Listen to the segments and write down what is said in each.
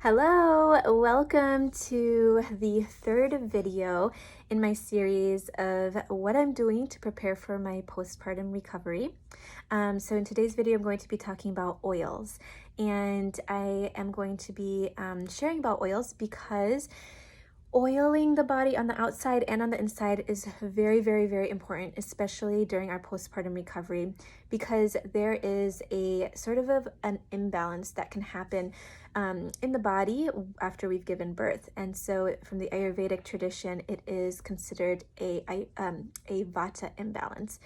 Hello, welcome to the third video in my series of what I'm doing to prepare for my postpartum recovery. So in today's video, I'm going to be talking about oils, and I am going to be sharing about oils because oiling the body on the outside and on the inside is very, very, very important, especially during our postpartum recovery, because there is a sort of an imbalance that can happen in the body after we've given birth. And so from the Ayurvedic tradition, it is considered a Vata imbalance.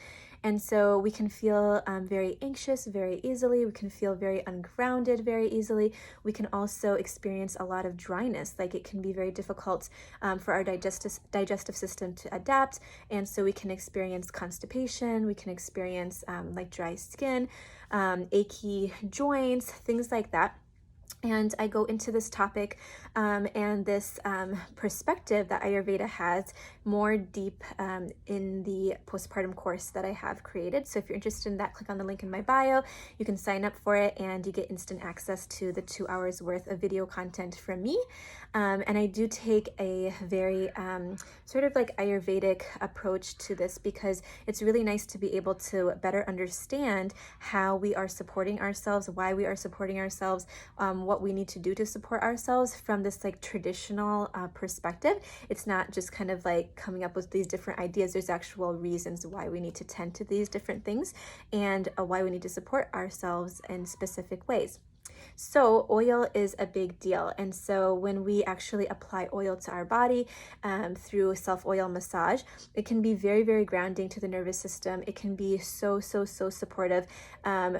And so we can feel very anxious very easily. We can feel very ungrounded very easily. We can also experience a lot of dryness. Like, it can be very difficult for our digestive system to adapt. And so we can experience constipation. We can experience like dry skin, achy joints, things like that. And I go into this topic and this perspective that Ayurveda has more deep in the postpartum course that I have created. So if you're interested in that, click on the link in my bio. You can sign up for it and you get instant access to the 2 hours worth of video content from me. And I do take a very sort of like Ayurvedic approach to this, because it's really nice to be able to better understand how we are supporting ourselves, why we are supporting ourselves, what we need to do to support ourselves from this like traditional perspective. It's not just kind of like coming up with these different ideas. There's actual reasons why we need to tend to these different things and why we need to support ourselves in specific ways. So oil is a big deal. And so when we actually apply oil to our body through self-oil massage, it can be very, very grounding to the nervous system. It can be so supportive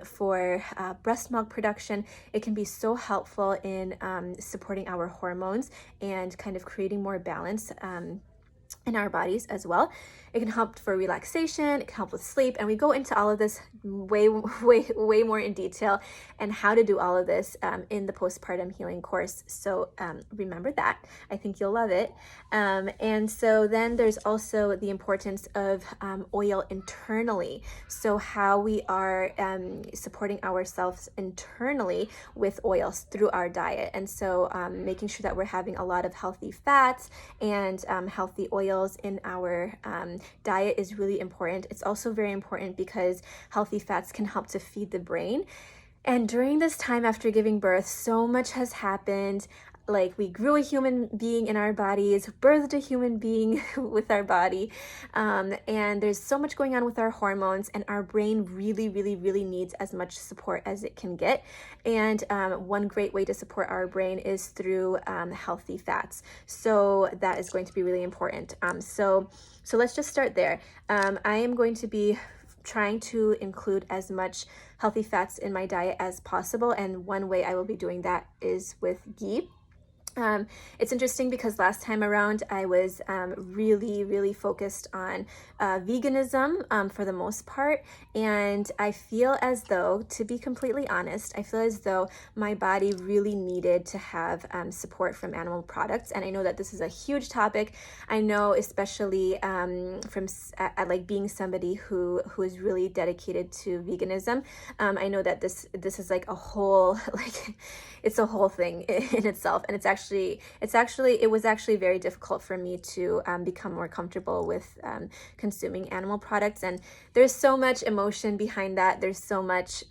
for breast milk production. It can be so helpful in supporting our hormones and kind of creating more balance in our bodies as well. It can help for relaxation, it can help with sleep, and we go into all of this way more in detail and how to do all of this in the postpartum healing course. So remember that. I think you'll love it. And so then there's also the importance of oil internally. So how we are supporting ourselves internally with oils through our diet. And so making sure that we're having a lot of healthy fats and healthy oils in our diet is really important. It's also very important because healthy fats can help to feed the brain. And during this time after giving birth, so much has happened. Like, we grew a human being in our bodies, birthed a human being with our body, and there's so much going on with our hormones, and our brain really needs as much support as it can get. And one great way to support our brain is through healthy fats. So that is going to be really important. So let's just start there. I am going to be trying to include as much healthy fats in my diet as possible, and one way I will be doing that is with ghee. It's interesting because last time around I was really focused on veganism for the most part, and I feel as though, to be completely honest, I feel as though my body really needed to have support from animal products. And I know that this is a huge topic. I know, especially from like being somebody who is really dedicated to veganism. I know that this is like a whole it's a whole thing in itself, and it was actually very difficult for me to become more comfortable with consuming animal products. And there's so much emotion behind that. There's so much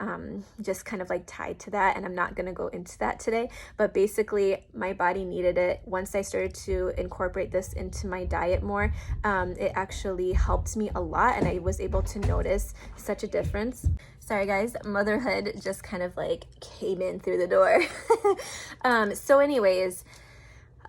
just kind of like tied to that, and I'm not going to go into that today. But basically, my body needed it. Once I started to incorporate this into my diet more, it actually helped me a lot, and I was able to notice such a difference. Sorry guys, motherhood just kind of like came in through the door. So anyways,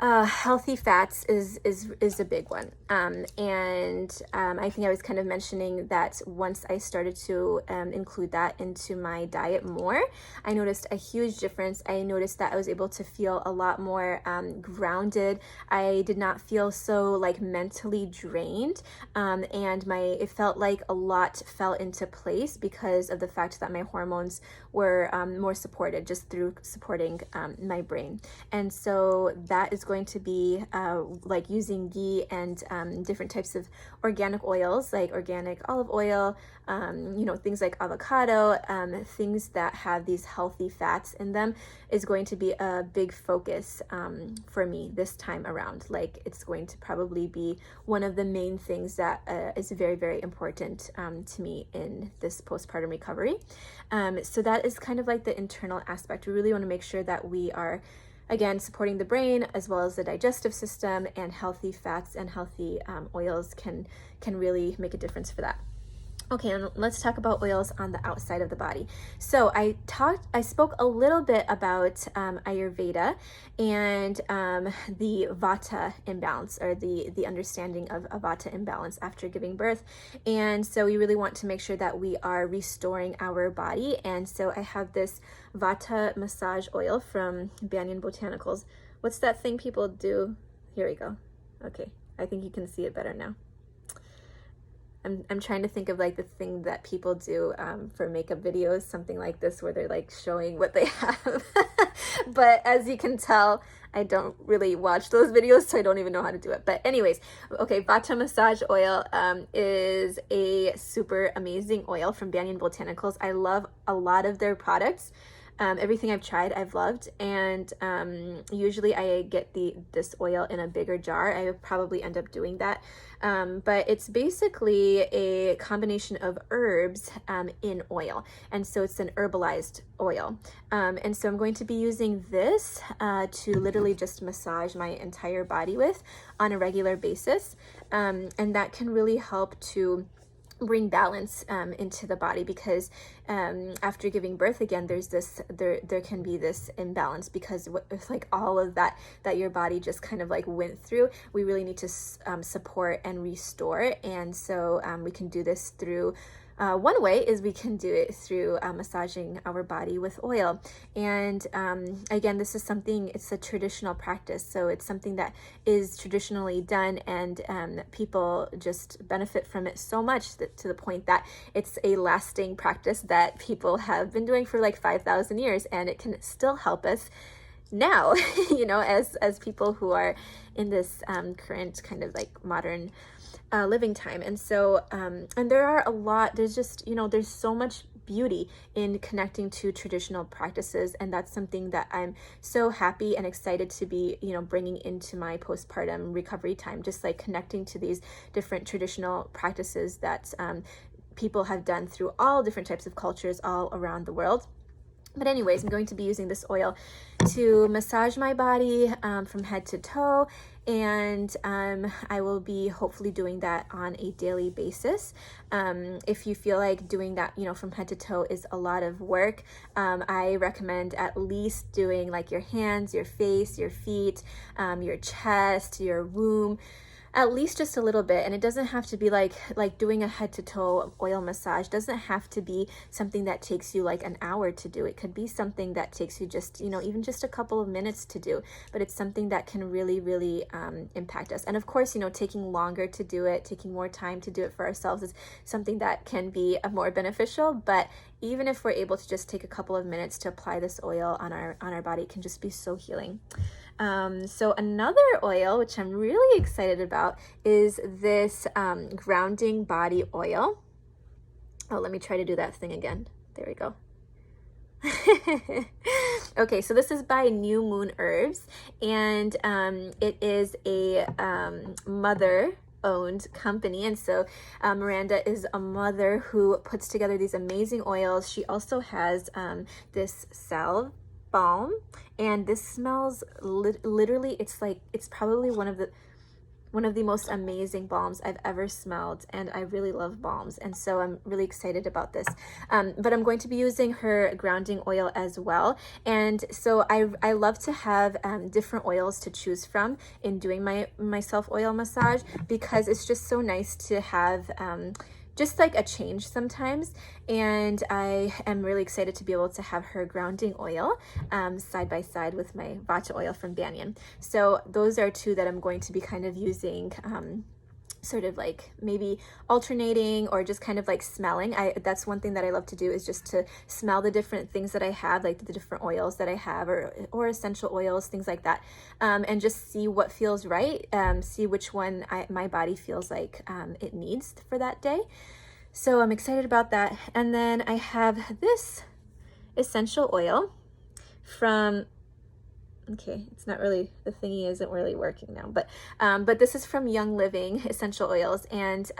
healthy fats is a big one. And I think I was kind of mentioning that once I started to include that into my diet more, I noticed a huge difference. I noticed that I was able to feel a lot more grounded. I did not feel so like mentally drained, and it felt like a lot fell into place because of the fact that my hormones were more supported just through supporting my brain. And so that is going to be like using ghee and different types of organic oils, like organic olive oil, you know, things like avocado, things that have these healthy fats in them is going to be a big focus for me this time around. Like, it's going to probably be one of the main things that is very, very important to me in this postpartum recovery. So that is kind of like the internal aspect. We really want to make sure that we are, again, supporting the brain as well as the digestive system, and healthy fats and healthy oils can really make a difference for that. Okay, and let's talk about oils on the outside of the body. So I spoke a little bit about Ayurveda and the Vata imbalance, or the understanding of a Vata imbalance after giving birth. And so we really want to make sure that we are restoring our body. And so I have this Vata massage oil from Banyan Botanicals. What's that thing people do? Here we go. Okay, I think you can see it better now. I'm trying to think of like the thing that people do for makeup videos, something like this, where they're like showing what they have. But as you can tell, I don't really watch those videos, so I don't even know how to do it. But anyways, okay, Vata massage oil is a super amazing oil from Banyan Botanicals. I love a lot of their products. Everything I've tried, I've loved, and usually I get this oil in a bigger jar. I would probably end up doing that, but it's basically a combination of herbs in oil, and so it's an herbalized oil. And so I'm going to be using this to literally just massage my entire body with on a regular basis, and that can really help to bring balance into the body, because after giving birth, again, there can be this imbalance, because with like all of that your body just kind of like went through, we really need to support and restore. And so we can do this through one way is we can do it through massaging our body with oil. And again, this is something, it's a traditional practice. So it's something that is traditionally done, and people just benefit from it so much to the point that it's a lasting practice that people have been doing for like 5,000 years, and it can still help us now, you know, as people who are in this current kind of like modern living time. And so and there are a lot, there's just, you know, there's so much beauty in connecting to traditional practices, and that's something that I'm so happy and excited to be, you know, bringing into my postpartum recovery time, just like connecting to these different traditional practices that people have done through all different types of cultures all around the world. But anyways, I'm going to be using this oil to massage my body from head to toe, and I will be hopefully doing that on a daily basis. If you feel like doing that, you know, from head to toe is a lot of work, I recommend at least doing like your hands, your face, your feet, your chest, your womb, at least just a little bit. And it doesn't have to be like doing a head to toe oil massage doesn't have to be something that takes you like an hour to do. It could be something that takes you just, you know, even just a couple of minutes to do, but it's something that can really, really impact us. And of course, you know, taking longer to do it, taking more time to do it for ourselves is something that can be more beneficial. But even if we're able to just take a couple of minutes to apply this oil on our body, it can just be so healing. So another oil, which I'm really excited about, is this grounding body oil. Oh, let me try to do that thing again. There we go. Okay, so this is by New Moon Herbs, and it is a mother-owned company. And so Miranda is a mother who puts together these amazing oils. She also has this salve balm, and this smells literally, it's probably one of the most amazing balms I've ever smelled, and I really love balms, and so I'm really excited about this. But I'm going to be using her grounding oil as well, and so I love to have different oils to choose from in doing my self oil massage, because it's just so nice to have just like a change sometimes. And I am really excited to be able to have her grounding oil side by side with my Vata oil from Banyan. So those are two that I'm going to be kind of using sort of like maybe alternating or just kind of like smelling. That's one thing that I love to do, is just to smell the different things that I have, like the different oils that I have, or essential oils, things like that, and just see what feels right, see which one my body feels like it needs for that day. So I'm excited about that. And then I have this essential oil from, okay, it's not really, the thingy isn't really working now, but this is from Young Living Essential Oils, and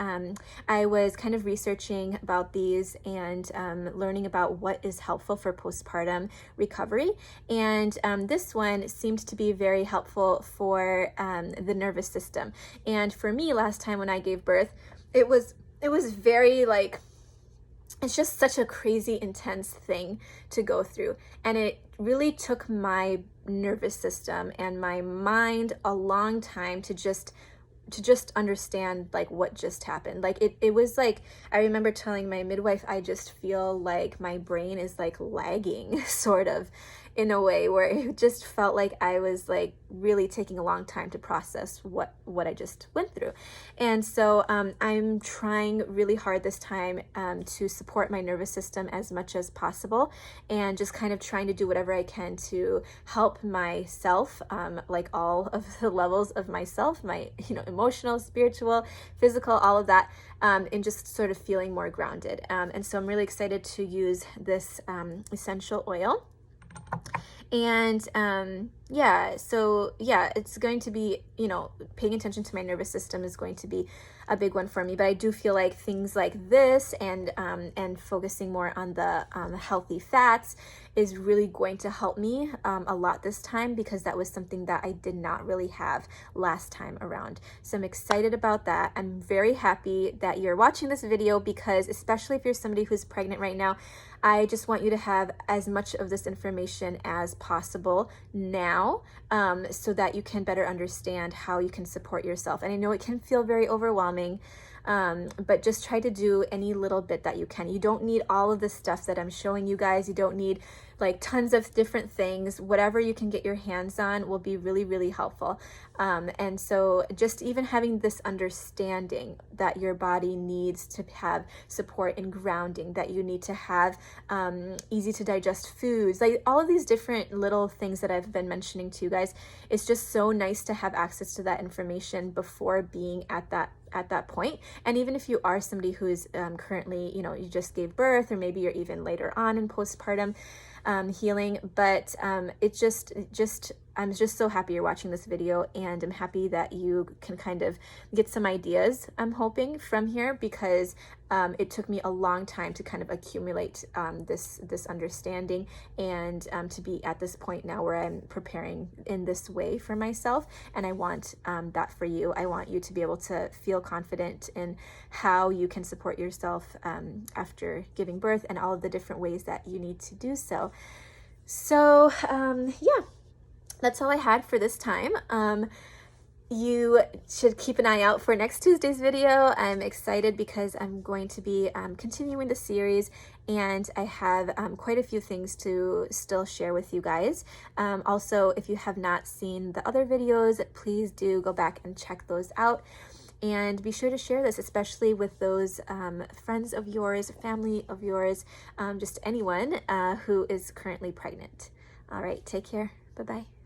I was kind of researching about these and learning about what is helpful for postpartum recovery, and this one seemed to be very helpful for the nervous system. And for me, last time when I gave birth, it was very like, it's just such a crazy intense thing to go through, and it really took my nervous system and my mind a long time to just understand like what just happened. Like it was like, I remember telling my midwife, I just feel like my brain is like lagging sort of, in a way where it just felt like I was like really taking a long time to process what I just went through. And so I'm trying really hard this time to support my nervous system as much as possible, and just kind of trying to do whatever I can to help myself, like all of the levels of myself, my emotional, spiritual, physical, all of that, and just sort of feeling more grounded. And so I'm really excited to use this essential oil. And it's going to be, paying attention to my nervous system is going to be a big one for me. But I do feel like things like this and focusing more on the healthy fats is really going to help me a lot this time, because that was something that I did not really have last time around. So I'm excited about that. I'm very happy that you're watching this video, because especially if you're somebody who's pregnant right now, I just want you to have as much of this information as possible now, so that you can better understand how you can support yourself. And I know it can feel very overwhelming, but just try to do any little bit that you can. You don't need all of the stuff that I'm showing you guys. You don't need like tons of different things. Whatever you can get your hands on will be really, really helpful. And so just even having this understanding that your body needs to have support and grounding, that you need to have easy to digest foods, like all of these different little things that I've been mentioning to you guys. It's just so nice to have access to that information before being at that point. And even if you are somebody who's currently, you just gave birth, or maybe you're even later on in postpartum healing, but it's just I'm just so happy you're watching this video, and I'm happy that you can kind of get some ideas, I'm hoping, from here, because it took me a long time to kind of accumulate this understanding, and to be at this point now where I'm preparing in this way for myself. And I want that for you. I want you to be able to feel confident in how you can support yourself after giving birth, and all of the different ways that you need to do so. So that's all I had for this time. You should keep an eye out for next Tuesday's video. I'm excited because I'm going to be continuing the series, and I have quite a few things to still share with you guys. Also, if you have not seen the other videos, please do go back and check those out. And be sure to share this, especially with those friends of yours, family of yours, just anyone who is currently pregnant. All right, take care. Bye-bye.